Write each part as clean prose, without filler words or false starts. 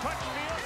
Touch field.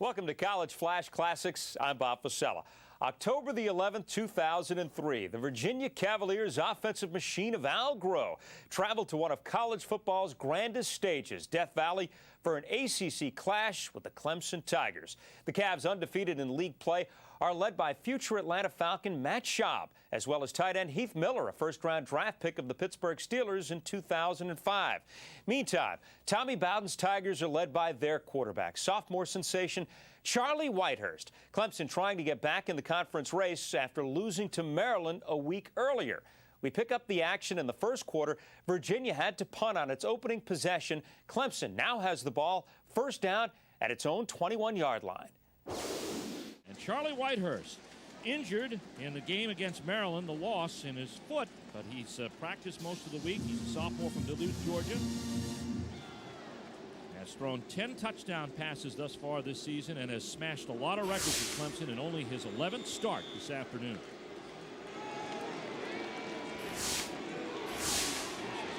Welcome to College Flash Classics. I'm Bob Fossella. October the 11th, 2003, the Virginia Cavaliers offensive machine of Al Groh traveled to one of college football's grandest stages, Death Valley, for an ACC clash with the Clemson Tigers. The Cavs, undefeated in league play, are led by future Atlanta Falcon Matt Schaub, as well as tight end Heath Miller, a first-round draft pick of the Pittsburgh Steelers in 2005. Meantime, Tommy Bowden's Tigers are led by their quarterback, sophomore sensation Charlie Whitehurst. Clemson trying to get back in the conference race after losing to Maryland a week earlier. We pick up the action in the first quarter. Virginia had to punt on its opening possession. Clemson now has the ball first down at its own 21-yard line. And Charlie Whitehurst, injured in the game against Maryland, the loss in his foot, but he's practiced most of the week. He's a sophomore from Duluth, Georgia. Has thrown 10 touchdown passes thus far this season and has smashed a lot of records at Clemson in only his 11th start this afternoon.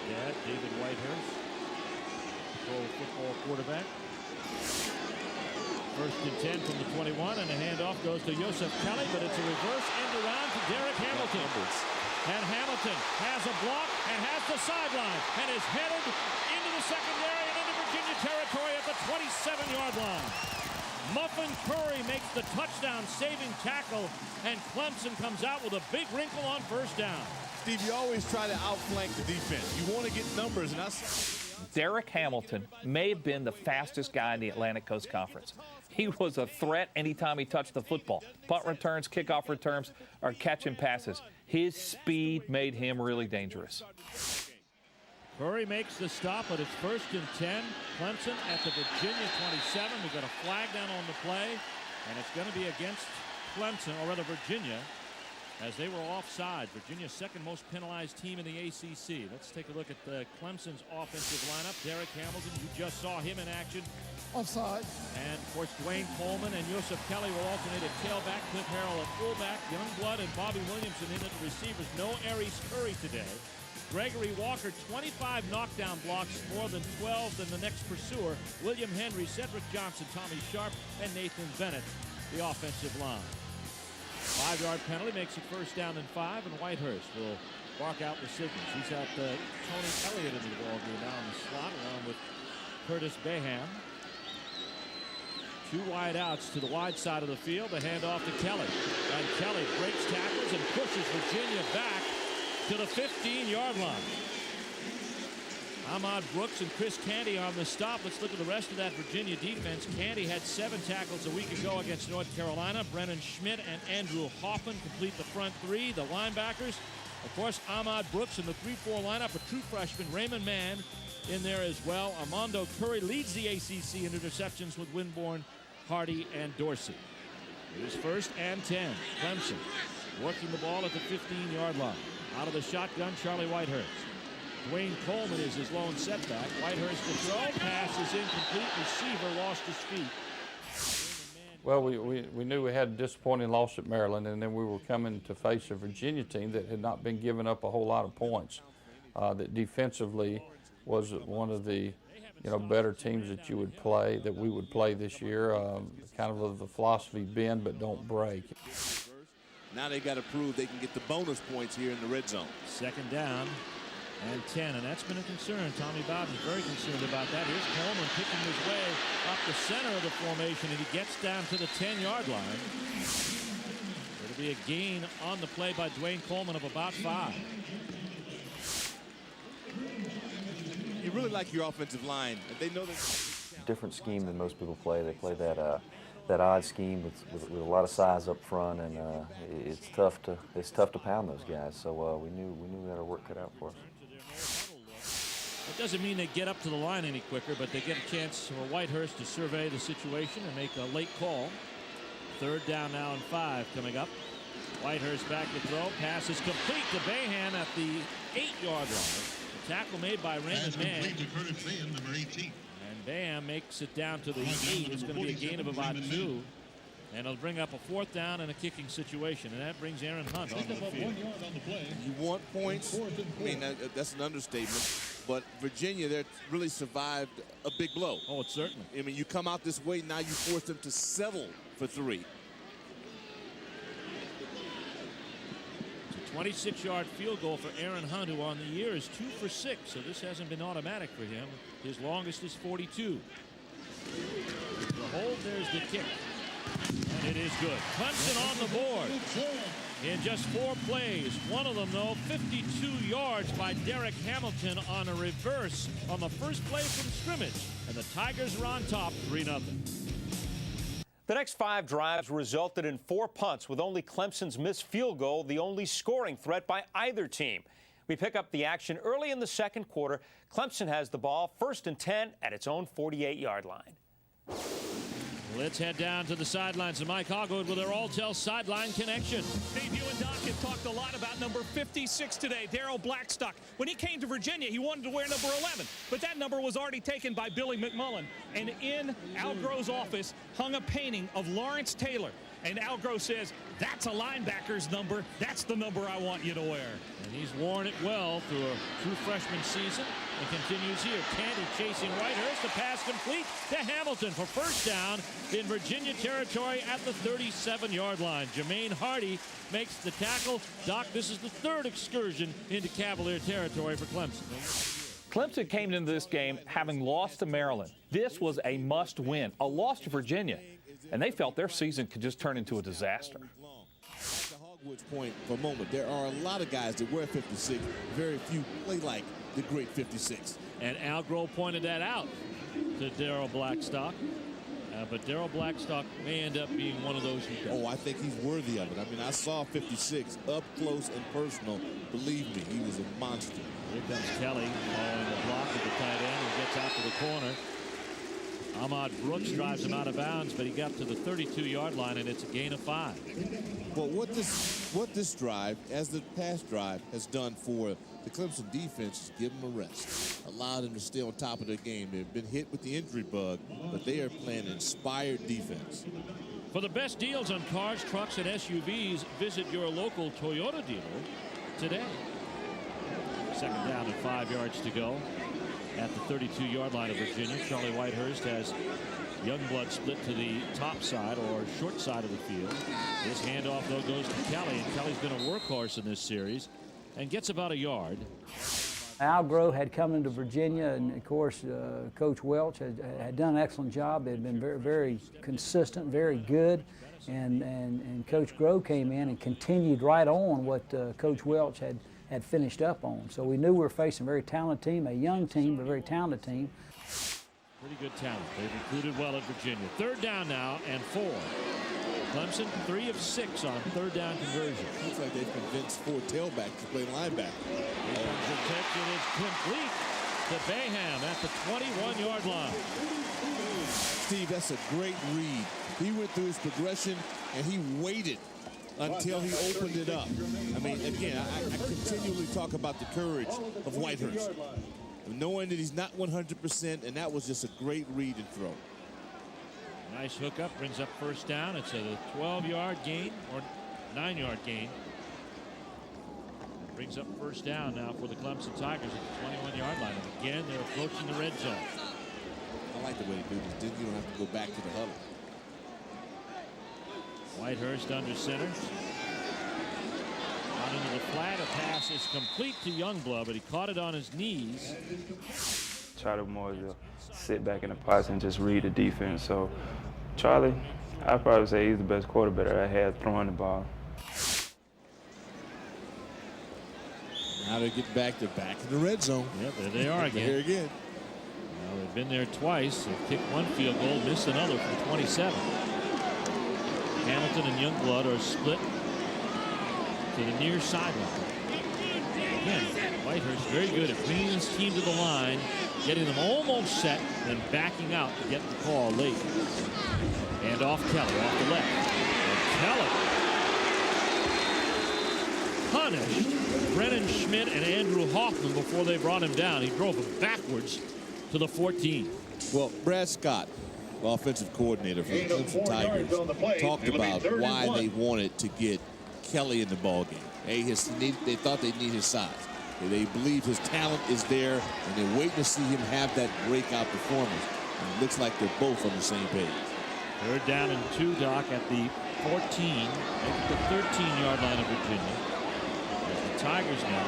Dad, David Whitehurst, pro football quarterback. First and 10 from the 21, and the handoff goes to Joseph Kelly, but it's a reverse end around to Derek Hamilton. And Hamilton has a block and has the sideline and is headed into the secondary and into Virginia territory at the 27-yard line. Muffin Curry makes the touchdown-saving tackle, and Clemson comes out with a big wrinkle on first down. Steve, you always try to outflank the defense. You want to get numbers, and Derek Hamilton may have been the fastest guy in the Atlantic Coast Conference. He was a threat anytime he touched the football. Punt returns, kickoff returns, or catching passes. His speed made him really dangerous. Curry makes the stop, but it's first and 10. Clemson at the Virginia 27. We've got a flag down on the play, and it's going to be against Clemson, or rather Virginia, as they were offside. Virginia's second most penalized team in the ACC. Let's take a look at Clemson's offensive lineup. Derek Hamilton, you just saw him in action. Offside. And, of course, Dwayne Coleman and Joseph Kelly will alternate at tailback, Cliff Harrell at fullback, Youngblood and Bobby Williamson in at the receivers. No Aries Curry today. Gregory Walker, 25 knockdown blocks, more than 12 than the next pursuer. William Henry, Cedric Johnson, Tommy Sharp, and Nathan Bennett, the offensive line. 5-yard penalty makes it first down and 5, and Whitehurst will bark out the signals. He's got Tony Elliott in the ballgame now in the slot, along with Curtis Baham. Two wide outs to the wide side of the field. The handoff to Kelly. And Kelly breaks tackles and pushes Virginia back to the 15-yard line. Ahmad Brooks and Chris Canty on the stop. Let's look at the rest of that Virginia defense. Canty had 7 tackles a week ago against North Carolina. Brennan Schmidt and Andrew Hoffman complete the front three. The linebackers, of course, Ahmad Brooks in the 3-4 lineup. A true freshman, Raymond Mann, in there as well. Armando Curry leads the ACC in interceptions with Winborn, Hardy, and Dorsey. It is first and 10. Clemson working the ball at the 15-yard line. Out of the shotgun, Charlie Whitehurst. Dwayne Coleman is his lone setback. Whitehurst to throw. Pass is incomplete. Receiver lost his feet. Well, we knew we had a disappointing loss at Maryland, and then we were coming to face a Virginia team that had not been giving up a whole lot of points. That defensively was one of the better teams that you would play, that we would play this year. Kind of the philosophy, bend but don't break. Now they got to prove they can get the bonus points here in the red zone. Second down and 10, and that's been a concern. Tommy Bowden is very concerned about that. Here's Coleman picking his way up the center of the formation, and he gets down to the 10-yard line. It'll be a gain on the play by Dwayne Coleman of about 5. You really like your offensive line. They know that. Different scheme than most people play. They play that odd scheme with a lot of size up front, and it's tough to pound those guys. So we knew we had our work cut out for us. It doesn't mean they get up to the line any quicker, but they get a chance for Whitehurst to survey the situation and make a late call. Third down now and 5 coming up. Whitehurst back to throw. Pass is complete to Baham at the 8-yard line. The tackle made by Raymond Mann. Number 18. And Baham makes it down to the 8. It's going to be a gain of about 2. And it'll bring up a 4th down and a kicking situation, and that brings Aaron Hunt on the field. You want points? I mean, that's an understatement. But Virginia, they really survived a big blow. Oh, it's certainly. I mean, you come out this way, now you force them to settle for 3. It's a 26-yard field goal for Aaron Hunt, who on the year is 2 for 6, so this hasn't been automatic for him. His longest is 42. The hold, there's the kick. And it is good. Clemson on the board in just 4 plays. One of them, though, 52 yards by Derek Hamilton on a reverse on the first play from scrimmage. And the Tigers are on top, 3-0. The next 5 drives resulted in 4 punts, with only Clemson's missed field goal the only scoring threat by either team. We pick up the action early in the second quarter. Clemson has the ball 1st and 10 at its own 48-yard line. Let's head down to the sidelines and Mike Hogwood with our Alltel sideline connection. Dave, you and Doc have talked a lot about number 56 today, Darrell Blackstock. When he came to Virginia, he wanted to wear number 11, but that number was already taken by Billy McMullen. And in Al Groh's office hung a painting of Lawrence Taylor. And Al Groh says, that's a linebacker's number. That's the number I want you to wear. And he's worn it well through a true freshman season and continues here. Candy chasing Whitehurst. The pass complete to Hamilton for 1st down in Virginia territory at the 37-yard line. Jermaine Hardy makes the tackle. Doc, this is the 3rd excursion into Cavalier territory for Clemson. Clemson came into this game having lost to Maryland. This was a must-win. A loss to Virginia, and they felt their season could just turn into a disaster. To Hogwood's point for a moment, there are a lot of guys that wear 56. Very few play like the great 56. And Al Groh pointed that out to Darrell Blackstock. But Darrell Blackstock may end up being one of those who does. Oh, I think he's worthy of it. I mean, I saw 56 up close and personal. Believe me, he was a monster. Here comes Kelly following the block of the tight end and gets out to the corner. Ahmad Brooks drives him out of bounds, but he got to the 32-yard line, and it's a gain of 5. Well, what this drive, as the pass drive, has done for the Clemson defense is give them a rest. Allowed them to stay on top of their game. They've been hit with the injury bug, but they are playing inspired defense. For the best deals on cars, trucks, and SUVs, visit your local Toyota dealer today. 2nd down and 5 yards to go at the 32-yard line of Virginia. Charlie Whitehurst has Youngblood split to the top side or short side of the field. This handoff, though, goes to Kelly, and Kelly's been a workhorse in this series and gets about a yard. Al Groh had come into Virginia, and of course, Coach Welch had done an excellent job. They had been very, very consistent, very good, and Coach Groh came in and continued right on what Coach Welch had finished up on. So we knew we were facing a very talented team, a young team, but a very talented team. Pretty good talent. They've recruited well at Virginia. 3rd down now and 4. Clemson 3 of 6 on 3rd down conversion. Looks like they've convinced 4 tailbacks to play linebacker. The catch, it is complete to Bayham at the 21-yard line. Steve, that's a great read. He went through his progression and he waited until he opened it up. I mean, again, I continually talk about the courage of Whitehurst, knowing that he's not 100%, and that was just a great read and throw. Nice hookup, brings up 1st down. It's a 12-yard gain or 9-yard gain. Brings up 1st down now for the Clemson Tigers at the 21-yard line. And again, they're approaching the red zone. I like the way they do this. Then you don't have to go back to the huddle. Whitehurst under center. Out into the flat. A pass is complete to Youngblood, but he caught it on his knees. Try to more to sit back in the pocket and just read the defense. So Charlie, I'd probably say he's the best quarterback I had throwing the ball. Now they get back. They're back in the red zone. Yep, there they are again. Here again. Well, they've been there twice. They've kicked 1 field goal, missed another from 27. Hamilton and Youngblood are split to the near sideline. Again, Whitehurst very good at bringing his team to the line, getting them almost set, then backing out to get the call late. And off Kelly, off the left. And Kelly punished Brennan Schmidt and Andrew Hoffman before they brought him down. He drove him backwards to the 14. Well, Brad Scott, offensive coordinator for the Clemson Tigers, talked about why they wanted to get Kelly in the ballgame. They thought they need his size. They believe his talent is there, and they're waiting to see him have that breakout performance. And it looks like they're both on the same page. Third down and 2, Doc, at the 14, at the 13-yard line of Virginia. As the Tigers now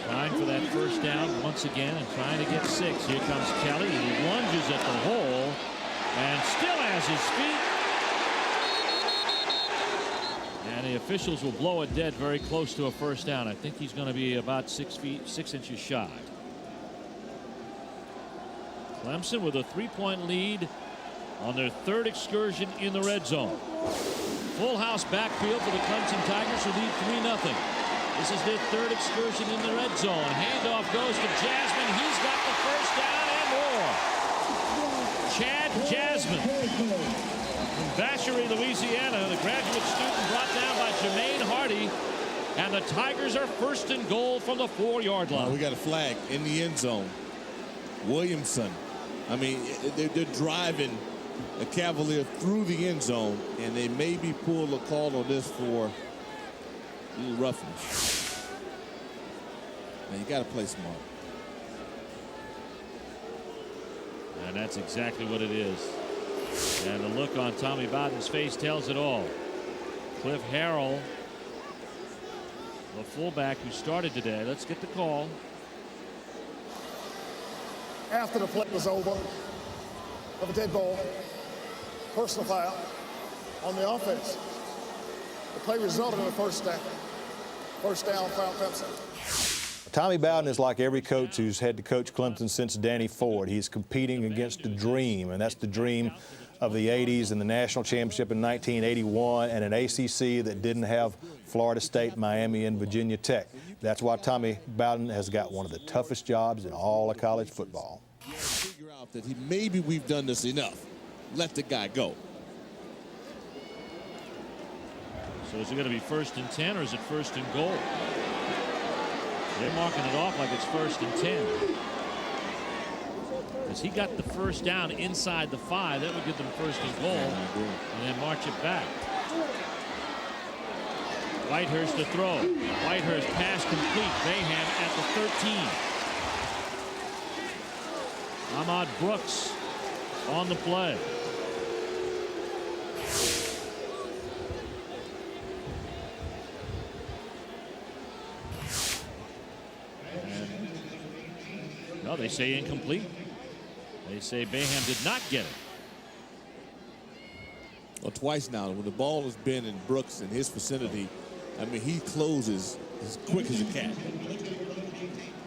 trying for that first down once again and trying to get 6. Here comes Kelly, and he lunges at the hole and still has his feet. And the officials will blow it dead very close to a first down. I think he's going to be about 6 inches shy. Clemson with a 3-point lead on their 3rd excursion in the red zone. Full house backfield for the Clemson Tigers, who lead 3-0. This is their 3rd excursion in the red zone. Handoff goes to Jasmine. He's got the first down and more. Chad Jasmine from Vacherie, Louisiana, the graduate student brought down by Jermaine Hardy. And the Tigers are 1st and goal from the 4-yard line. We got a flag in the end zone. Williamson. I mean, they're driving a Cavalier through the end zone, and they maybe pull a call on this for a little roughness. Now, you got to play smart. And that's exactly what it is. And the look on Tommy Bowden's face tells it all. Cliff Harrell, the fullback who started today. Let's get the call. After the play was over, of a dead ball, personal foul on the offense. The play resulted in a first down. First down, foul Clemson. Tommy Bowden is like every coach who's had to coach Clemson since Danny Ford. He's competing against a dream, and that's the dream of the 80s and the national championship in 1981 and an ACC that didn't have Florida State, Miami, and Virginia Tech. That's why Tommy Bowden has got one of the toughest jobs in all of college football. Figure out that maybe we've done this enough. Let the guy go. So is it going to be 1st and 10 or is it 1st and goal? They're marking it off like it's 1st and 10. Because he got the first down inside the 5. That would give them 1st and goal. And then march it back. Whitehurst to throw. Whitehurst pass complete. Bayham at the 13. Ahmad Brooks on the play. No, they say incomplete. They say Bayham did not get it. Well, twice now, when the ball has been in Brooks in his vicinity, I mean, he closes as quick as a cat.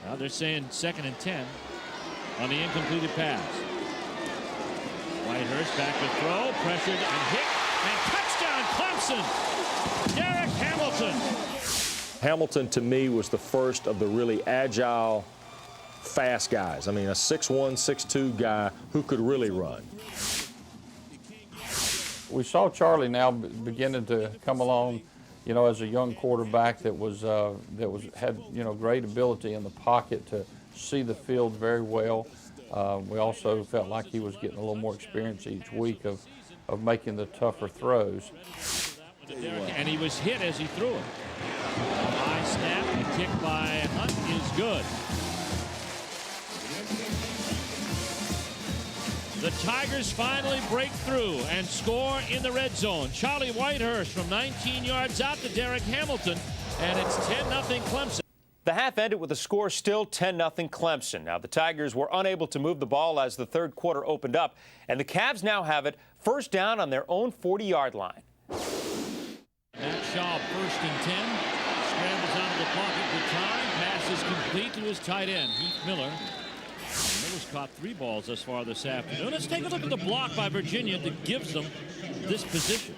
Now they're saying 2nd and 10 on the incompleted pass. Whitehurst back to throw, pressured and hit, and touchdown Clemson. Derek Hamilton. Hamilton, to me, was the first of the really agile, fast guys. I mean, a 6'1", 6'2" guy who could really run. We saw Charlie now beginning to come along, you know, as a young quarterback that had great ability in the pocket to see the field very well. We also felt like he was getting a little more experience each week of making the tougher throws. And he was hit as he threw it. High snap, and kick by Hunt is good. The Tigers finally break through and score in the red zone. Charlie Whitehurst from 19 yards out to Derek Hamilton, and it's 10-0 Clemson. The half ended with the score still 10-0 Clemson. Now, the Tigers were unable to move the ball as the third quarter opened up, and the Cavs now have it first down on their own 40-yard line. Matt Shaw, 1st and 10. Scrambles out of the pocket for time. Pass is complete to his tight end, Heath Miller. Miller's caught 3 balls thus far this afternoon. Let's take a look at the block by Virginia that gives them this position.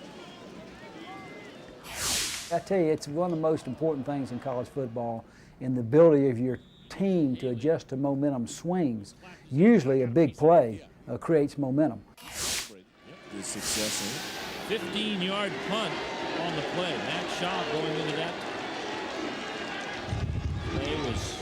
I tell you, it's one of the most important things in college football, in the ability of your team to adjust to momentum swings. Usually a big play creates momentum. Good success. 15-yard punt on the play. Matt Shaw going into that play was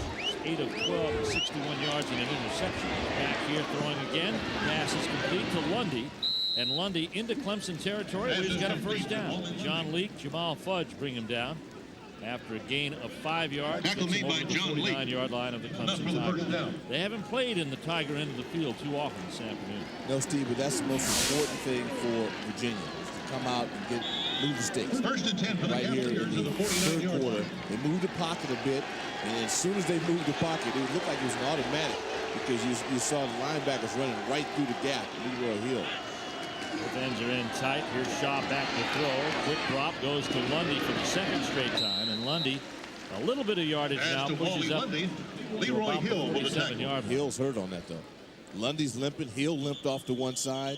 8 of 12 and 61 yards and an interception. Back here throwing again. Pass is complete to Lundy. And Lundy into Clemson territory where he's got a first down. John Leak, Jamal Fudge bring him down after a gain of 5 yards. Takes him over the 49-yard line of the Clemson Tigers. They haven't played in the Tiger end of the field too often this afternoon. No, Steve, but that's the most important thing for Virginia, is to come out and move the stakes. First and 10 for right here in the third quarter. They moved the pocket a bit, and as soon as they moved the pocket, it looked like it was an automatic, because you saw the linebackers running right through the gap. Leroy Hill. Both ends are in tight. Here's Shaw back to throw. Quick drop goes to Lundy for the second straight time. And Lundy, a little bit of yardage now, pushes up Leroy Hill will attack. Hill's hurt on that, though. Lundy's limping. Hill limped off to one side.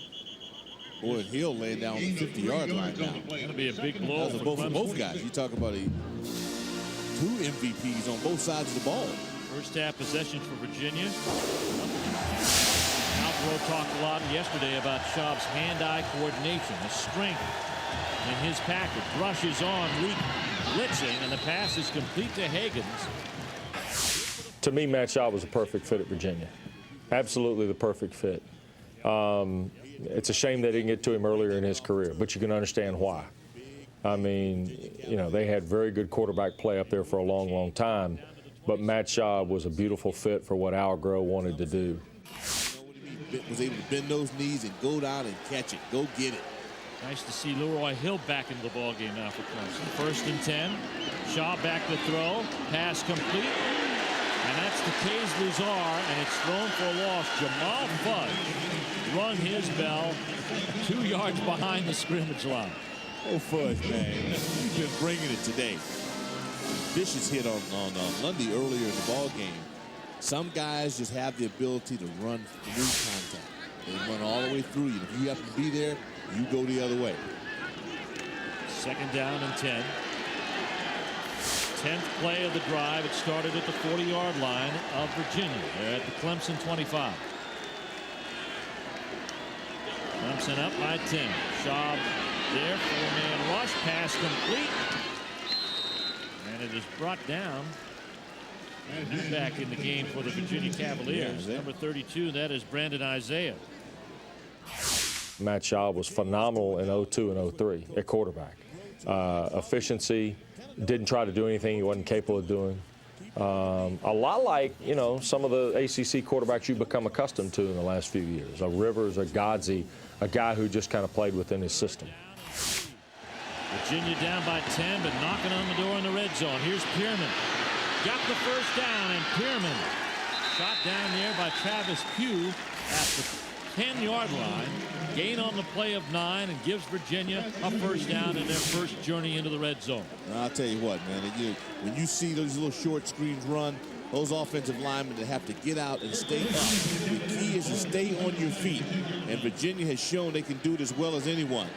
Boy, and Hill laying down on the 50-yard line now. Going to be a big blow for both guys. You talk about two MVPs on both sides of the ball. First half possessions for Virginia. Alvaro talked a lot yesterday about Schaub's hand-eye coordination, the strength in his package. Rushes on, Leak blitzing, and the pass is complete to Higgins. To me, Matt Schaub was a perfect fit at Virginia. Absolutely the perfect fit. It's a shame they didn't get to him earlier in his career, but you can understand why. I mean, you know, they had very good quarterback play up there for a long, long time, but Matt Schaub was a beautiful fit for what Al Groh wanted to do. Was able to bend those knees and go down and catch it. Go get it. Nice to see Leroy Hill back into the ball game now for Clemson. First and 10. Shaw back to throw. Pass complete. And that's to Kays Luzar, and it's thrown for a loss. Jamal Fudge rung his bell 2 yards behind the scrimmage line. Oh, Fudge, man. He's been bringing it today. Vicious hit on Lundy earlier in the ball game. Some guys just have the ability to run through contact. They run all the way through you. If you happen to be there, you go the other way. Second down and 10. 10th play of the drive. It started at the 40-yard line of Virginia. They're at the Clemson 25. Clemson up by 10. Schaub there, 4-man rush. Pass complete. And it is brought down. And back in the game for the Virginia Cavaliers. Number 32, that is Brandon Isaiah. Matt Schaub was phenomenal in 02 and 03 at quarterback. Efficiency, didn't try to do anything he wasn't capable of doing. A lot like, you know, some of the ACC quarterbacks you've become accustomed to in the last few years. A Rivers, a Godsey, a guy who just kind of played within his system. Virginia down by 10, but knocking on the door in the red zone. Here's Pierman. Got the first down, and Pierman shot down there by Travis Pugh at the 10-yard line. Gain on the play of 9 and gives Virginia a first down in their first journey into the red zone. I'll tell you what, man, when you see those little short screens run, those offensive linemen that have to get out and stay up. The key is to stay on your feet, and Virginia has shown they can do it as well as anyone.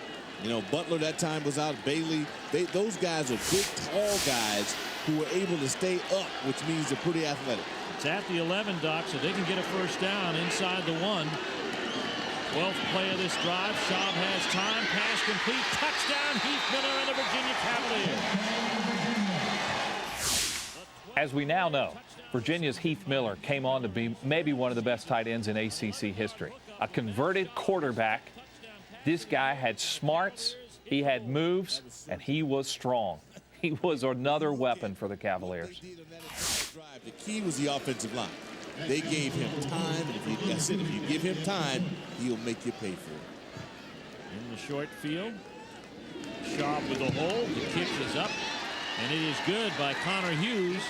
You know, Butler that time was out, Bailey. Those guys are big, tall guys who are able to stay up, which means they're pretty athletic. It's at the 11, Doc, so they can get a first down inside the 1. 12th play of this drive. Schaub has time. Pass complete. Touchdown, Heath Miller and the Virginia Cavaliers. As we now know, Virginia's Heath Miller came on to be maybe one of the best tight ends in ACC history. A converted quarterback. This guy had smarts, he had moves, and he was strong. He was another weapon for the Cavaliers. The key was the offensive line. They gave him time, and if you give him time, he'll make you pay for it. In the short field, Schaub with a hold. The kick is up, and it is good by Connor Hughes,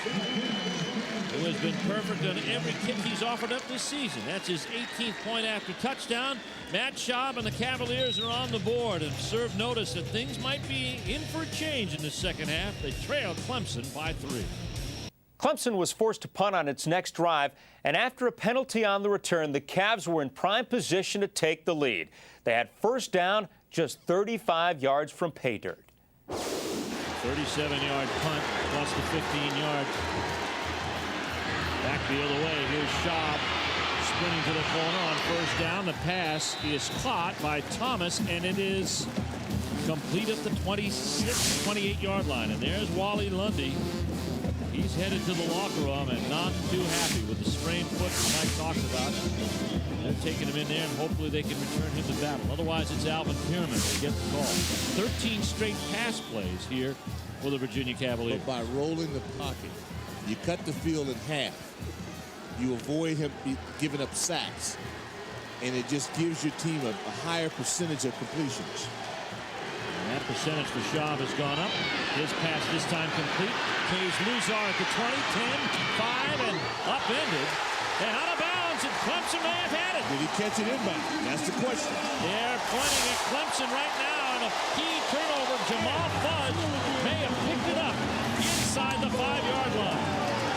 who has been perfect on every kick he's offered up this season. That's his 18th point after touchdown. Matt Schaub and the Cavaliers are on the board and serve notice that things might be in for a change in the second half. They trail Clemson by 3. Clemson was forced to punt on its next drive, and after a penalty on the return, the Cavs were in prime position to take the lead. They had first down just 35 yards from pay dirt. 37-yard punt plus the 15 yards. Back the other way. Here's Schaub sprinting to the corner on first down. The pass is caught by Thomas, and it is complete at the 26, 28-yard line. And there's Wally Lundy. He's headed to the locker room and not too happy with the sprained foot that Mike talked about. They're taking him in there, and hopefully they can return him to battle. Otherwise, it's Alvin Pierman that gets the call. 13 straight pass plays here for the Virginia Cavaliers. But by rolling the pocket, you cut the field in half. You avoid him giving up sacks, and it just gives your team a higher percentage of completions. And that percentage for Schaub has gone up. His pass this time complete. Kays Luzar at the 20, 10, 5, and upended. And out of bounds, and Clemson may have had it. Did he catch it inbound? That's the question. They're pointing at Clemson right now, and a key turnover. Jamal Fudge may have picked it up inside the 5-yard line.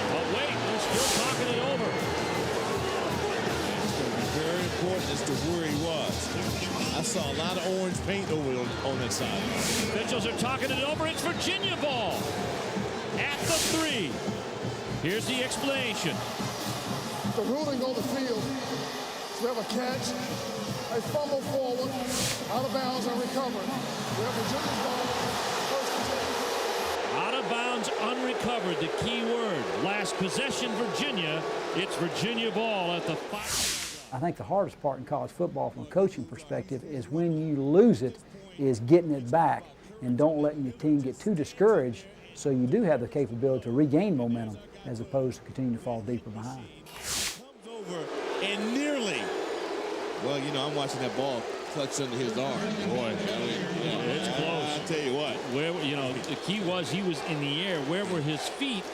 But wait, they're still talking it over. Very important as to where he was. I saw a lot of orange paint over on that side. Officials are talking it over. It's Virginia ball at the 3. Here's the explanation. The ruling on the field is we have a catch, a fumble forward, out of bounds and recovered. We have Virginia's ball, first and 10. Out of bounds, unrecovered, the key word. Last possession, Virginia. It's Virginia ball at the 5. I think the hardest part in college football from a coaching perspective is when you lose it, is getting it back and don't letting your team get too discouraged so you do have the capability to regain momentum as opposed to continue to fall deeper behind. Comes over and nearly, well, you know, I'm watching that ball clutch under his arm. Boy, it's close. I'll tell you what. Where, you know, the key was he was in the air. Where were his feet?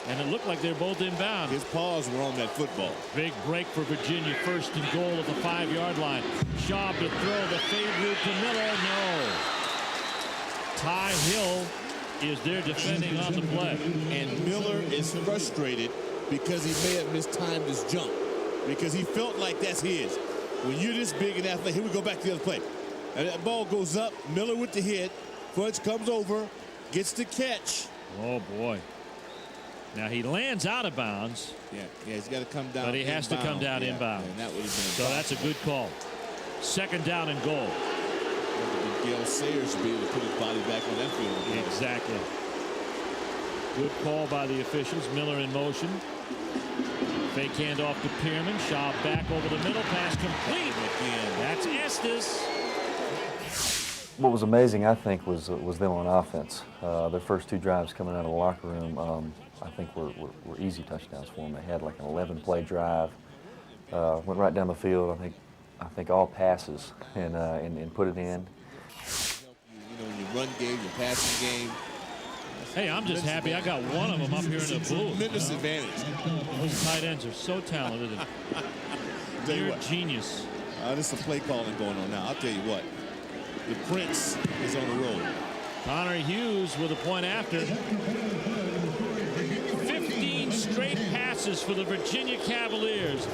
And it looked like they're both inbound. His paws were on that football. Big break for Virginia. First and goal at the 5-yard line. Schaub to throw the fade route to Miller. No. Ty Hill is there defending on the play. And Miller is frustrated because he may have mistimed his jump. Because he felt like that's his. When you're this big and athletic, here we go back to the other play. And that ball goes up. Miller with the hit. Fudge comes over, gets the catch. Oh, boy. Now he lands out of bounds. Yeah, he's got to come down. But he has to come down inbound. And that would have been so that's a good call. Second down and goal. Gail Sayers should be able to put his body back on that field. Exactly. Good call by the officials. Miller in motion. Fake handoff to Pierman. Schaub back over the middle. Pass complete. That's Estes. What was amazing, I think, was them on offense. Their first 2 drives coming out of the locker room, I think were easy touchdowns for them. They had like an 11-play drive, went right down the field. I think all passes and put it in. You know, in your run game, your passing game. Hey, I'm just happy I got one of them up here in the booth. Tremendous advantage. Those tight ends are so talented. You're a genius. There's some play calling going on now. I'll tell you what. The Prince is on the road. Connor Hughes with a point after. 15 straight passes for the Virginia Cavaliers.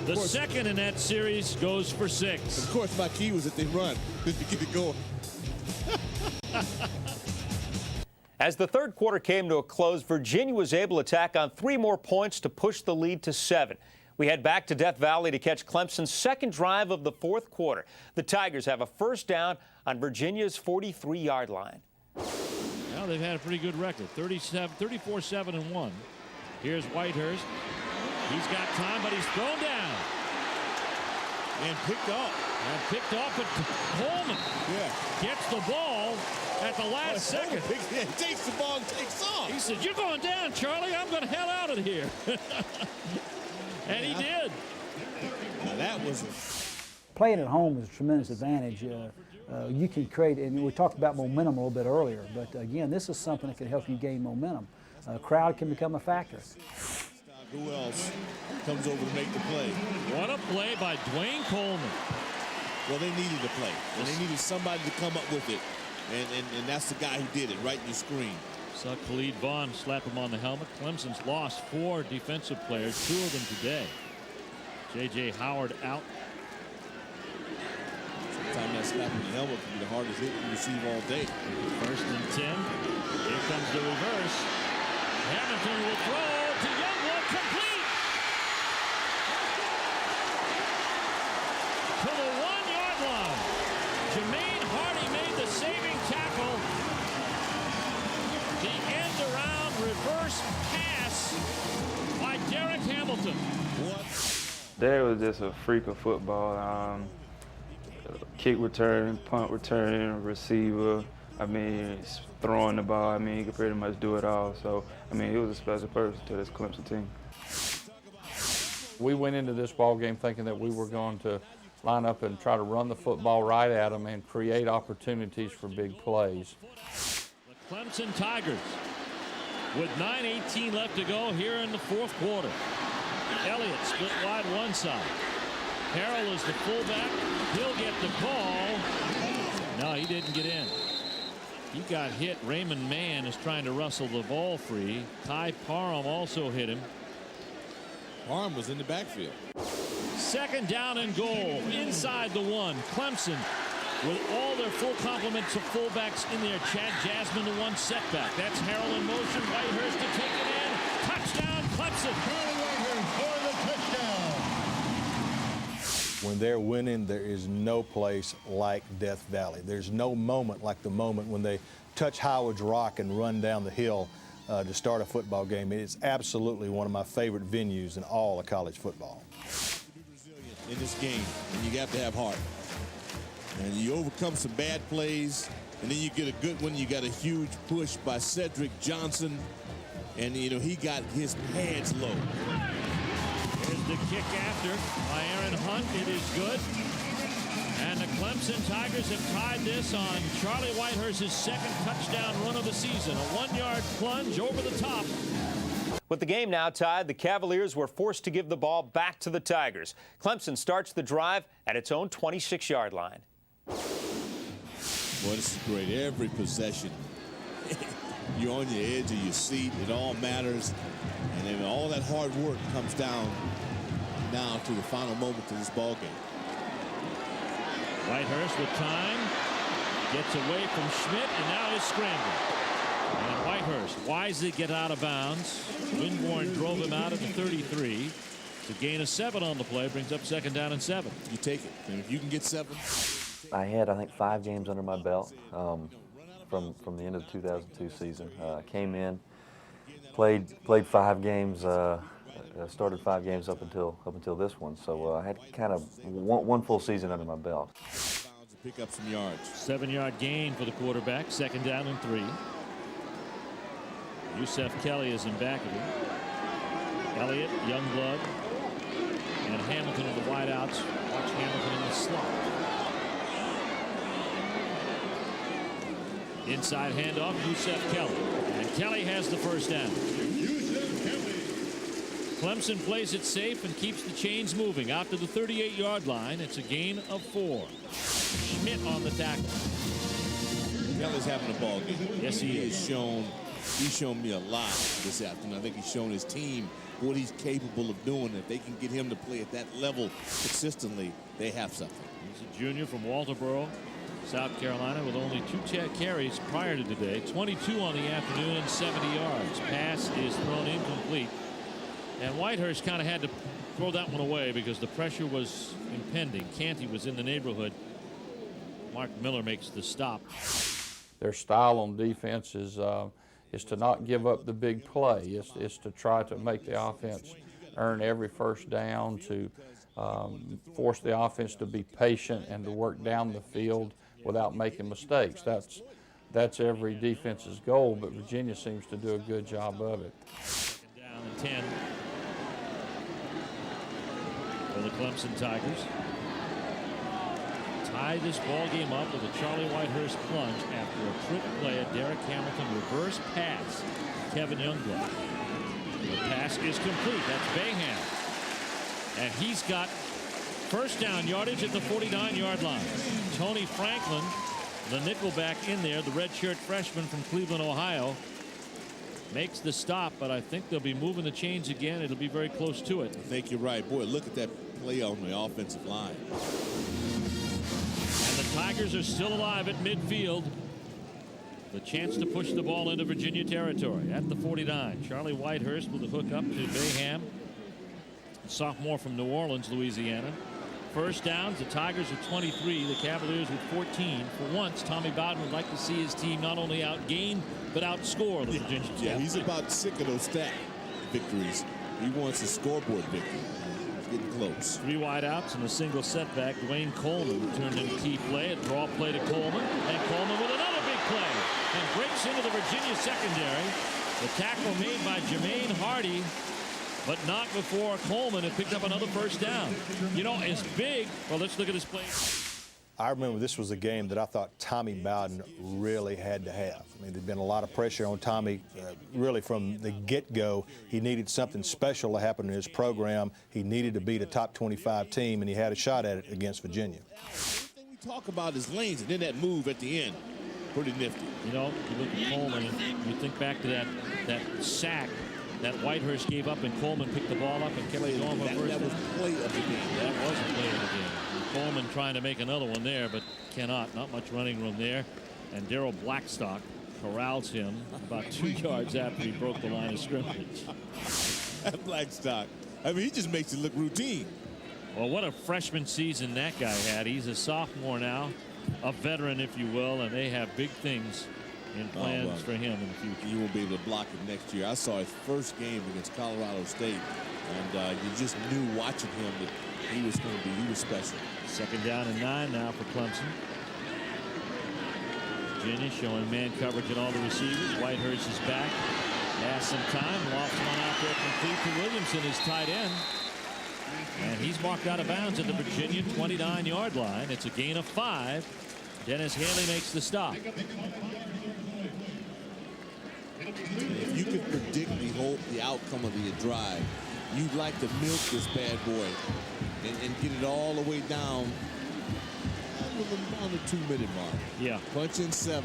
The second in that series goes for 6. Of course, my key was that they run. Just to get it going. As the third quarter came to a close, Virginia was able to tack on 3 more points to push the lead to 7. We head back to Death Valley to catch Clemson's second drive of the fourth quarter. The Tigers have a first down on Virginia's 43-yard line. Well, they've had a pretty good record, 34-7-1. Here's Whitehurst. He's got time, but he's thrown down. And picked off. But Coleman gets the ball at the last second. He takes the ball and takes off. He said, "You're going down, Charlie. I'm going to hell out of here." And he did. Now that was Playing at home is a tremendous advantage. You can create, and we talked about momentum a little bit earlier, but again, this is something that can help you gain momentum. A crowd can become a factor. Who else comes over to make the play? What a play by Dwayne Coleman. Well, they needed a play, and they needed somebody to come up with it, and that's the guy who did it right in the screen. Saw Khalid Vaughn slap him on the helmet. Clemson's lost 4 defensive players, 2 of them today. J.J. Howard out. Sometimes that slap on the helmet can be the hardest hit you receive all day. First and 10. Here comes the reverse. Hamilton will throw to Youngblood, complete. To the 1-yard line. Jermaine Hardy made the saving tackle. The end around reverse Dad was just a freak of football. Kick return, punt return, receiver. I mean, throwing the ball. I mean, he could pretty much do it all. So, I mean, he was a special person to this Clemson team. We went into this ball game thinking that we were going to line up and try to run the football right at them and create opportunities for big plays. The Clemson Tigers with 9:18 left to go here in the fourth quarter. Elliott split wide one side. Harrell is the fullback. He'll get the call. No, he didn't get in. He got hit. Raymond Mann is trying to wrestle the ball free. Ty Parham also hit him. Parham was in the backfield. Second down and goal inside the one. Clemson with all their full complements of fullbacks in there. Chad Jasmine the one setback. That's Harrell in motion. Whitehurst to take it in. Touchdown Clemson. Whitehurst for the touchdown. When they're winning, there is no place like Death Valley. There's no moment like the moment when they touch Howard's Rock and run down the hill to start a football game. It's absolutely one of my favorite venues in all of college football. In this game, and you have to have heart. And you overcome some bad plays, and then you get a good one. You got a huge push by Cedric Johnson, and you know he got his pads low. Here's the kick after by Aaron Hunt. It is good. And the Clemson Tigers have tied this on Charlie Whitehurst's second touchdown run of the season. A 1-yard plunge over the top. With the game now tied, the Cavaliers were forced to give the ball back to the Tigers. Clemson starts the drive at its own 26-yard line. Boy, this is great. Every possession, you're on your edge of your seat. It all matters. And then all that hard work comes down now to the final moment of this ball game. Whitehurst with time. Gets away from Schmidt and now is scrambling. And Whitehurst wisely get out of bounds. Winborn drove him out at the 33. It's a gain of 7 on the play. Brings up second down and 7. You take it. And if you can get 7. I had, I think, 5 games under my belt from the end of the 2002 season. Came in, played 5 games, started 5 games up until this one. So I had kind of one full season under my belt. Pick up some yards. 7-yard gain for the quarterback. Second down and 3. Yusef Kelly is in back of him. Elliott, Youngblood, and Hamilton are the wideouts. Watch Hamilton in the slot. Inside handoff, Yusef Kelly. And Kelly has the first down. Clemson plays it safe and keeps the chains moving out to the 38-yard line. It's a gain of 4. Schmidt on the tackle. Kelly's having a ball game. Yes, he is. He's shown me a lot this afternoon. I think he's shown his team what he's capable of doing. If they can get him to play at that level consistently, they have something. He's a junior from Walterboro, South Carolina, with only 2 carries prior to today. 22 on the afternoon and 70 yards. Pass is thrown incomplete. And Whitehurst kind of had to throw that one away because the pressure was impending. Canty was in the neighborhood. Mark Miller makes the stop. Their style on defense is to not give up the big play. It's to try to make the offense earn every first down, to force the offense to be patient and to work down the field without making mistakes. That's every defense's goal, but Virginia seems to do a good job of it. Down and 10 for the Clemson Tigers. Tie this ball game up with a Charlie Whitehurst plunge after a trick play, a Derek Hamilton reverse pass. Kevin Youngblood. The pass is complete. That's Bayham. And he's got first down yardage at the 49-yard line. Tony Franklin, the nickelback in there, the redshirt freshman from Cleveland, Ohio, makes the stop, but I think they'll be moving the chains again. It'll be very close to it. I think you're right. Boy, look at that play on the offensive line. And the Tigers are still alive at midfield. The chance to push the ball into Virginia territory at the 49. Charlie Whitehurst with a hook up to Bayham, sophomore from New Orleans, Louisiana. First downs, the Tigers with 23, the Cavaliers with 14. For once, Tommy Bowden would like to see his team not only outgain, but outscore the Virginia Tech. Yeah, he's about sick of those stat victories. He wants a scoreboard victory. getting close. 3 wideouts and a single setback. Dwayne Coleman returned in a key play. A draw play to Coleman. And Coleman with another big play. And breaks into the Virginia secondary. The tackle made by Jermaine Hardy, but not before Coleman had picked up another first down. You know, it's big. Well, let's look at this play. I remember this was a game that I thought Tommy Bowden really had to have. I mean, there'd been a lot of pressure on Tommy really from the get-go. He needed something special to happen in his program. He needed to beat a top 25 team, and he had a shot at it against Virginia. Everything we talk about is lanes, and then that move at the end. Pretty nifty. You know, you look at Coleman and you think back to that sack that Whitehurst gave up, and Coleman picked the ball up and kept it going. That was play of the game. That was a play of the game. And Coleman trying to make another one there, but cannot. Not much running room there. And Darrell Blackstock corrals him about 2 yards after he broke the line of scrimmage. Blackstock. I mean, he just makes it look routine. Well, what a freshman season that guy had. He's a sophomore now, a veteran, if you will, and they have big things in plans for him in the future. You will be able to block it next year. I saw his first game against Colorado State, and you just knew watching him that he was special. 2nd down and 9 now for Clemson. Virginia showing man coverage in all the receivers. Whitehurst is back. Has some time. Lofts one out there complete to Williamson, his tight end. And he's marked out of bounds at the Virginia 29-yard line. It's a gain of 5. Dennis Haley makes the stop. If you could predict the outcome of the drive, you'd like to milk this bad boy and get it all the way down on the 2-minute mark. Yeah. Punch in 7,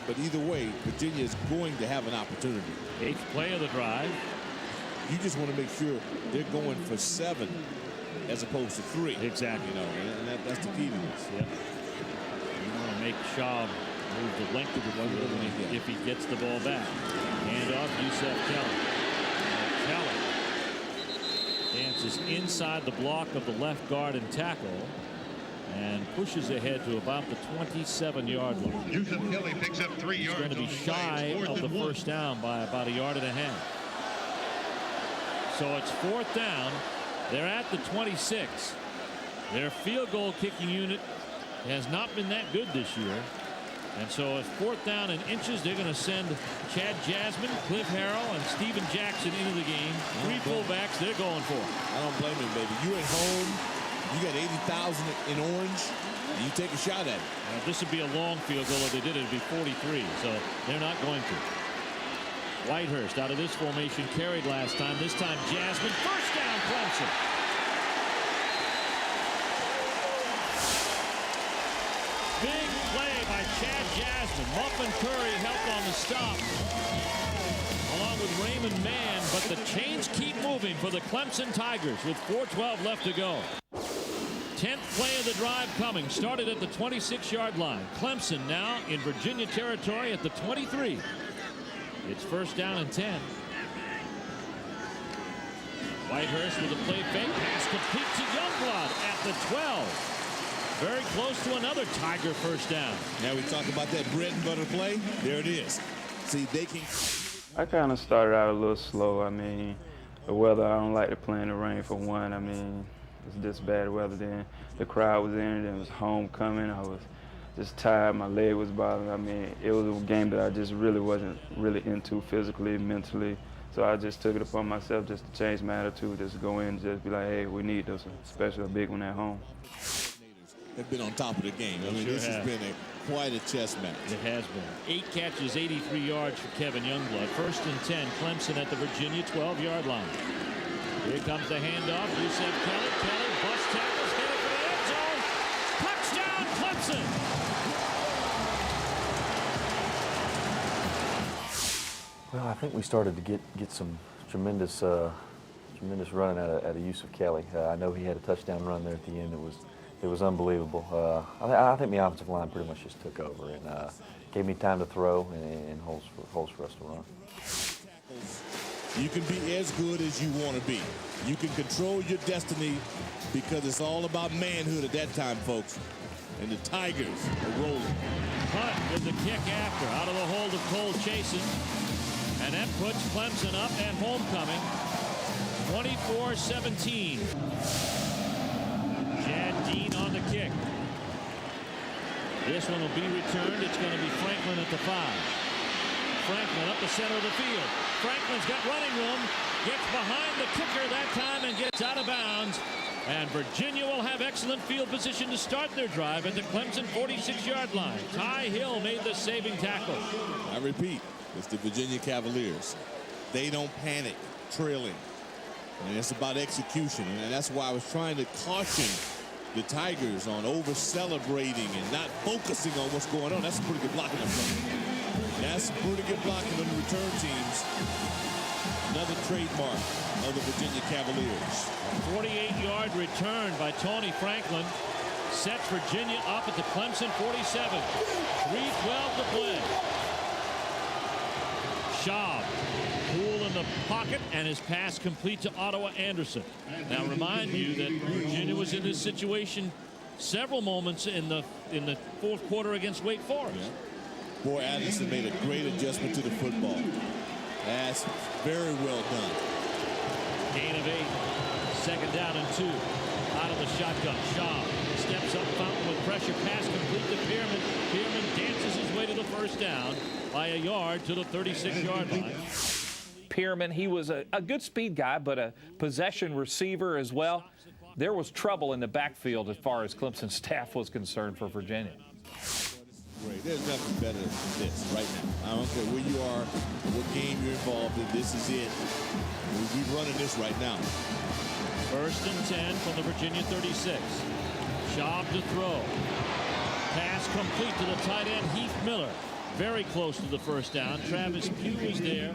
but either way, Virginia is going to have an opportunity. 8th play of the drive. You just want to make sure they're going for 7 as opposed to 3. Exactly. You know, and that's the key to this. Yeah. You want to make Shaw move the length of the field if he gets the ball back. Hand off, Yusef Kelly. Kelly dances inside the block of the left guard and tackle and pushes ahead to about the 27-yard line. Yusef Kelly picks up 3 yards. He's going to be shy of the first down by about 1.5 yards. So it's 4th down. They're at the 26. Their field goal kicking unit has not been that good this year. And so it's 4th down and inches. They're going to send Chad Jasmine, Cliff Harrell, and Steven Jackson into the game. 3 fullbacks they're going for. I don't blame him, baby. You at home, you got 80,000 in orange, and you take a shot at it. This would be a long field goal. If they did it, it'd be 43. So they're not going to. Whitehurst out of this formation carried last time. This time Jasmine. First down, Clemson. Big play by Chad Jasmine. Muffin Curry helped on the stop, along with Raymond Mann, but the chains keep moving for the Clemson Tigers with 4:12 left to go. 10th play of the drive coming. Started at the 26-yard line. Clemson now in Virginia territory at the 23. It's 1st down and 10. Whitehurst with a play fake. Pass complete to Youngblood at the 12. Very close to another Tiger first down. Now we talk about that bread and butter play. There it is. See, they can. I kind of started out a little slow. I mean, the weather, I don't like to play in the rain for one. I mean, it's this bad weather. Then the crowd was in it, and it was homecoming. I was just tired. My leg was bothering. I mean, it was a game that I just really wasn't really into physically, mentally. So I just took it upon myself just to change my attitude, just go in and just be like, hey, we need this, especially a big one at home. They've been on top of the game. I mean, this has been quite a chess match. It has been. 8 catches, 83 yards for Kevin Youngblood. 1st and 10, Clemson at the Virginia 12-yard line. Here comes the handoff. Yusef Kelly. Kelly bust tackles, headed for the end zone. Touchdown, Clemson! Well, I think we started to get some tremendous running out of Yusef Kelly. I know he had a touchdown run there at the end. It was unbelievable. I think the offensive line pretty much just took over and gave me time to throw and holes for us to run. You can be as good as you want to be. You can control your destiny because it's all about manhood at that time, folks. And the Tigers are rolling. Hunt with the kick after, out of the hold of Cole Chasen. And that puts Clemson up at homecoming 24-17. Jad Dean on the kick. This one will be returned. It's going to be Franklin at the 5. Franklin up the center of the field. Franklin's got running room. Gets behind the kicker that time and gets out of bounds. And Virginia will have excellent field position to start their drive at the Clemson 46-yard line. Ty Hill made the saving tackle. I repeat, it's the Virginia Cavaliers. They don't panic trailing. And it's about execution. And that's why I was trying to caution the Tigers on over-celebrating and not focusing on what's going on. That's a pretty good blocking up front. That's pretty good blocking on the return teams. Another trademark of the Virginia Cavaliers. 48-yard return by Tony Franklin sets Virginia up at the Clemson 47. 3:12 to play. Schaub, cool in the pocket, and his pass complete to Ottawa Anderson. Now remind you that Virginia was in this situation several moments in the fourth quarter against Wake Forest. Yeah. Boy, Anderson made a great adjustment to the football. That's very well done. Gain of 8. Second down and 2. Out of the shotgun. Schaub steps up Fountain with pressure. Pass complete to Pearman. Pearman dances his way to the first down by a yard to the 36-yard line. Pearman, he was a good speed guy, but a possession receiver as well. There was trouble in the backfield as far as Clemson staff was concerned for Virginia. Great. There's nothing better than this right now. I don't care where you are, what game you're involved in. This is it. We're running this right now. First and 10 from the Virginia 36. Schaub to throw. Pass complete to the tight end, Heath Miller. Very close to the first down. Travis Pugh was there.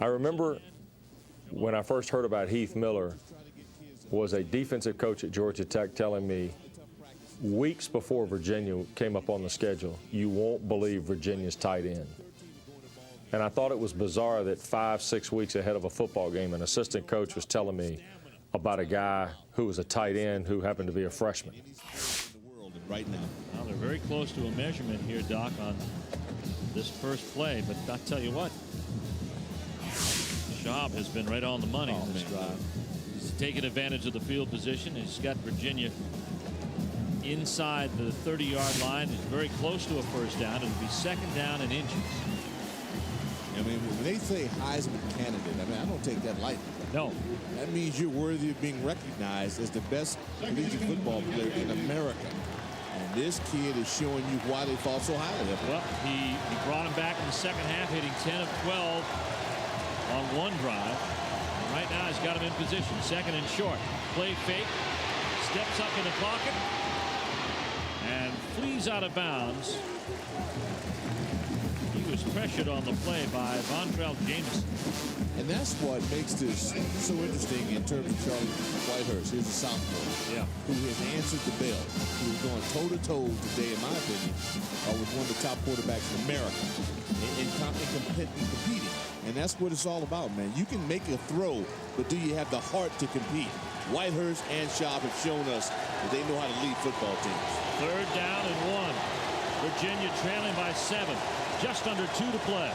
I remember when I first heard about Heath Miller was a defensive coach at Georgia Tech telling me weeks before Virginia came up on the schedule, you won't believe Virginia's tight end. And I thought it was bizarre that 5-6 weeks ahead of a football game, an assistant coach was telling me about a guy who was a tight end who happened to be a freshman. Right now. Well, they're very close to a measurement here, Doc, on this first play. But I'll tell you what, Schaub has been right on the money in this drive. He's taking advantage of the field position. He's got Virginia inside the 30-yard line. He's very close to a first down. It'll be second down and inches. I mean, when they say Heisman candidate, I mean, I don't take that lightly. No. That means you're worthy of being recognized as the best collegiate football player in America. And this kid is showing you why they fall so highly of him. Well, he brought him back in the second half, hitting 10 of 12 on one drive. And right now he's got him in position. Second and short. Play fake. Steps up in the pocket. And flees out of bounds. He was pressured on the play by Vontrell Jameson. And that's what makes this so interesting in terms of Charlie Whitehurst. Here's a sophomore who has answered the bell, who is going toe-to-toe today, in my opinion, with one of the top quarterbacks in America in competing. And that's what it's all about, man. You can make a throw, but do you have the heart to compete? Whitehurst and Schaub have shown us that they know how to lead football teams. Third down and 1. Virginia trailing by 7. Just under 2 to play.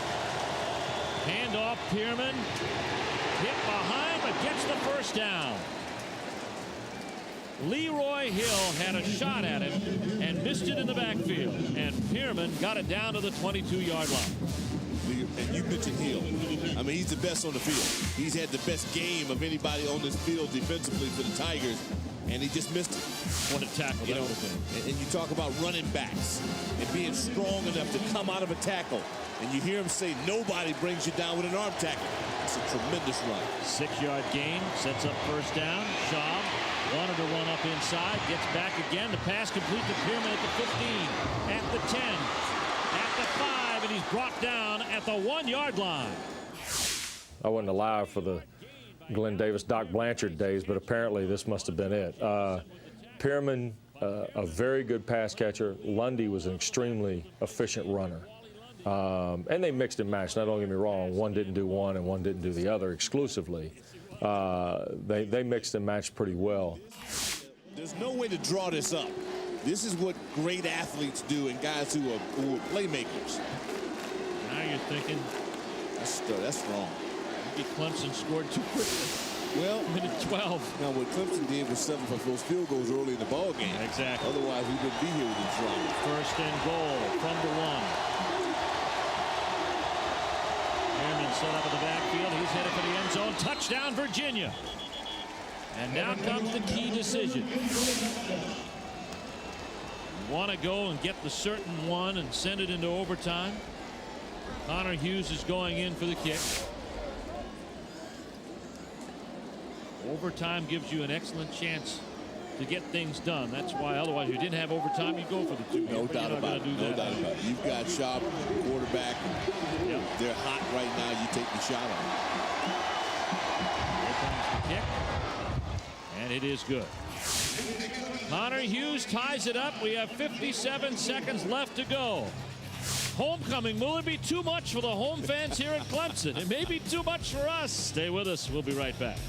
Handoff, Pearman. Hit behind, but gets the first down. Leroy Hill had a shot at him and missed it in the backfield. And Pearman got it down to the 22-yard line. And you mentioned Hill. I mean, he's the best on the field. He's had the best game of anybody on this field defensively for the Tigers, and he just missed it. What a tackle that would have been. And you talk about running backs and being strong enough to come out of a tackle, and you hear him say, nobody brings you down with an arm tackle. It's a tremendous run. 6-yard gain, sets up first down. Schaub wanted to run up inside, gets back again. The pass complete to Pearman at the 15, at the 10, at the 5, and he's brought down at the 1-yard line. I wasn't alive for the Glenn Davis, Doc Blanchard days, but apparently this must have been it. Pearman, a very good pass catcher. Lundy was an extremely efficient runner. And they mixed and matched. Now, don't get me wrong. One didn't do one and one didn't do the other exclusively. They mixed and matched pretty well. There's no way to draw this up. This is what great athletes do and guys who are playmakers. Now you're thinking. That's wrong. Maybe Clemson scored too quickly. Well, minute 12. Now, what Clemson did was settle for those field goals early in the ball game. Exactly. Otherwise, we wouldn't be here with this run. First and goal from the 1. Pearman set up in the backfield. He's headed for the end zone. Touchdown, Virginia. And now comes the key decision. You want to go and get the certain one and send it into overtime. Connor Hughes is going in for the kick. Overtime gives you an excellent chance to get things done. That's why otherwise you didn't have overtime, you go for the 2. No doubt about it. No doubt about it. You've got Sharp, quarterback. Yep. They're hot right now. You take the shot on them. Here comes the kick. And it is good. Connor Hughes ties it up. We have 57 seconds left to go. Homecoming, will it be too much for the home fans here at Clemson? It may be too much for us. Stay with us. We'll be right back.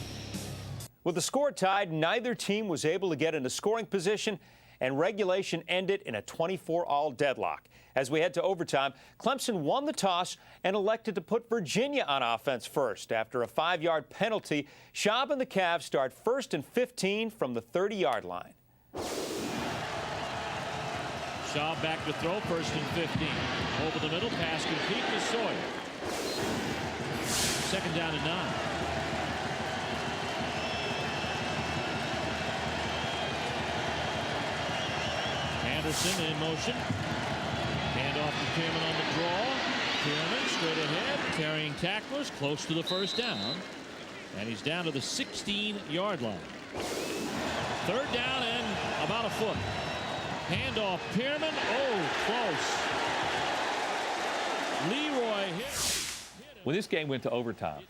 With the score tied, neither team was able to get into scoring position, and regulation ended in a 24-all deadlock. As we head to overtime, Clemson won the toss and elected to put Virginia on offense first. After a 5-yard penalty, Schaub and the Cavs start 1st and 15 from the 30-yard line. Schaub back to throw, 1st and 15. Over the middle, pass complete to Sawyer. 2nd down and 9. Anderson in motion. Hand off to Pearman on the draw. Pearman straight ahead, carrying tacklers close to the 1st down. And he's down to the 16-yard line. 3rd down and about a foot. Hand off Pearman. Oh, close. Leroy hit. When this game went to overtime,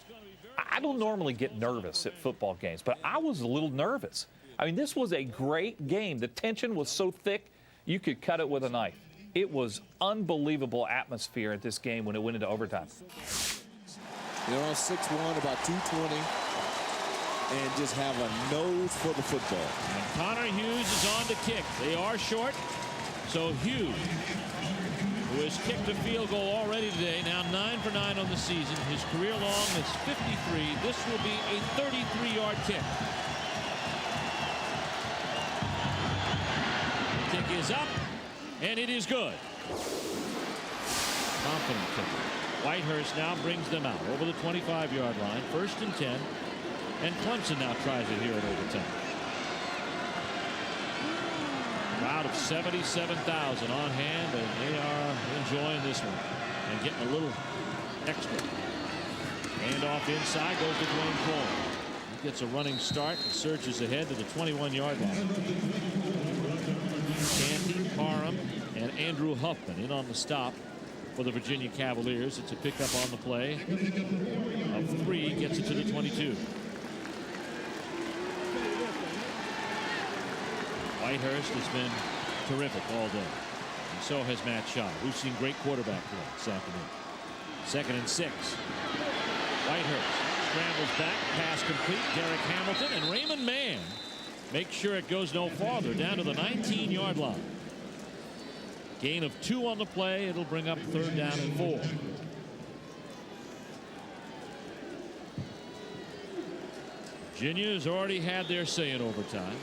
I don't normally get nervous at football games, but I was a little nervous. I mean, this was a great game. The tension was so thick, you could cut it with a knife. It was unbelievable atmosphere at this game when it went into overtime. They're on 6-1, about 220, and just have a nose for the football. And Connor Hughes is on to kick. They are short, so Hughes, who has kicked a field goal already today, now 9 for 9 on the season. His career long is 53. This will be a 33-yard kick. Kick is up, and it is good. Confident kicker. Whitehurst now brings them out over the 25-yard line. 1st and 10, and Clemson now tries it here at overtime. Crowd of 77,000 on hand, and they are enjoying this one and getting a little extra. Hand off inside goes to Dwayne Cole. He gets a running start and surges ahead to the 21-yard line. Canty, Parham, and Andrew Huffman in on the stop for the Virginia Cavaliers. It's a pickup on the play of 3, gets it to the 22. Whitehurst has been terrific all day, and so has Matt Shaw. We've seen great quarterback play this afternoon. 2nd and 6. Whitehurst scrambles back, pass complete. Derek Hamilton and Raymond Mann make sure it goes no farther, down to the 19-yard line. Gain of 2 on the play. It'll bring up 3rd down and 4. Virginia has already had their say in overtime.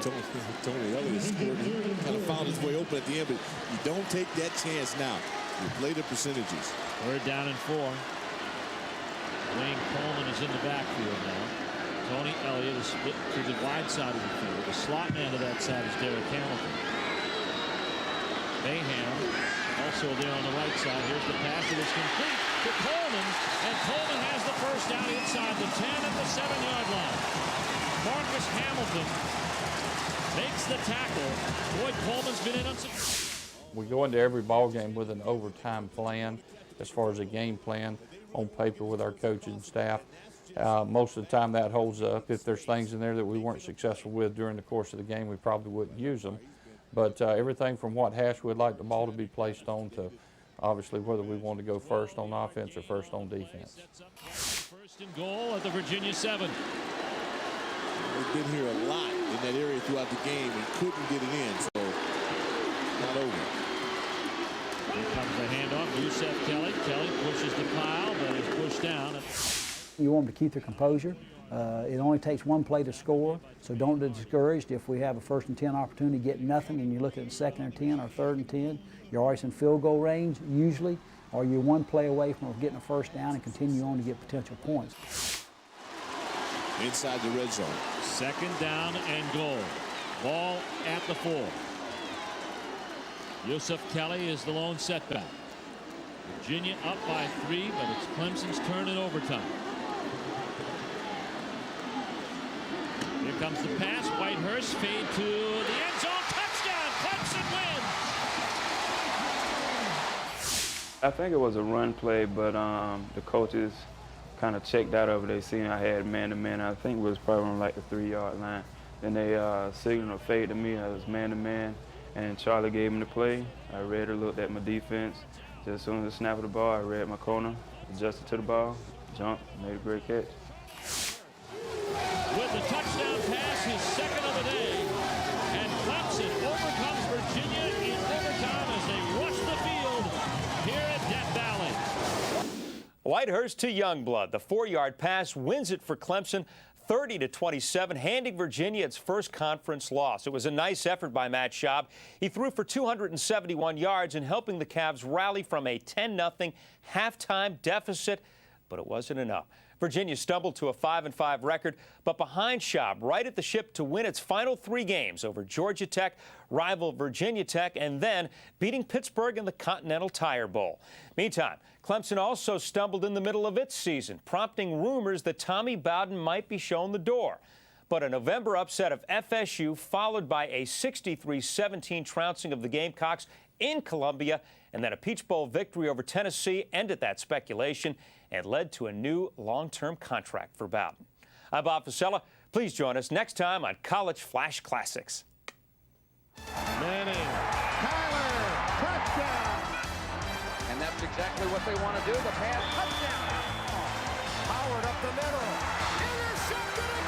Tony Elliott scored, kind of found his way open at the end, but you don't take that chance now. You play the percentages. 3rd down and 4. Wayne Coleman is in the backfield now. Tony Elliott is split to the wide side of the field. The slot man to that side is Derek Hamilton. Mayhem also there on the right side. Here's the pass that is complete to Coleman, and Coleman has the 1st down inside the 10 at the 7-yard line. Marcus Hamilton makes the tackle. Boy, Coleman's been in on some. We go into every ball game with an overtime plan, as far as a game plan on paper with our coaches and staff. Most of the time that holds up. If there's things in there that we weren't successful with during the course of the game, we probably wouldn't use them. But everything from what hash we'd like the ball to be placed on to obviously whether we want to go first on offense or first on defense. 1st and goal at the Virginia 7. They've been here a lot in that area throughout the game and couldn't get it in, so not over. Here comes the handoff. Yusef Kelly. Kelly pushes the pile, but is pushed down. You want them to keep their composure. It only takes one play to score, so don't be discouraged if we have a 1st and 10 opportunity, get nothing, and you look at 2nd and 10 or 3rd and 10. You're always in field goal range, usually, or you're one play away from getting a 1st down and continue on to get potential points. Inside the red zone. 2nd down and goal. Ball at the 4. Yusuf Kelly is the lone setback. Virginia up by 3, but it's Clemson's turn in overtime. Here comes the pass. Whitehurst fade to the end zone. Touchdown! Clemson wins! I think it was a run play, but the coaches kind of checked out of it. They seen I had man-to-man. I think it was probably on like the 3-yard line. Then they signaled a fade to me. I was man-to-man, and Charlie gave me the play. I read or looked at my defense. Just as soon as I snapped the ball, I read my corner, adjusted to the ball, jumped, made a great catch. With the touchdown pass, his 2nd of the day, and Clemson overcomes Virginia in overtime as they rush the field here at Death Valley. Whitehurst to Youngblood. The 4-yard pass wins it for Clemson, 30-27, handing Virginia its first conference loss. It was a nice effort by Matt Schaub. He threw for 271 yards in helping the Cavs rally from a 10-0 halftime deficit, but it wasn't enough. Virginia stumbled to a 5-5 record, but behind Schaub, right at the ship to win its final 3 games over Georgia Tech, rival Virginia Tech, and then beating Pittsburgh in the Continental Tire Bowl. Meantime, Clemson also stumbled in the middle of its season, prompting rumors that Tommy Bowden might be shown the door. But a November upset of FSU, followed by a 63-17 trouncing of the Gamecocks in Columbia, and then a Peach Bowl victory over Tennessee ended that speculation and led to a new long-term contract for Bowden. I'm Bob Fasella. Please join us next time on College Flash Classics. Manning. Tyler, touchdown. And that's exactly what they want to do. The pass, touchdown. Howard up the middle. Intercepted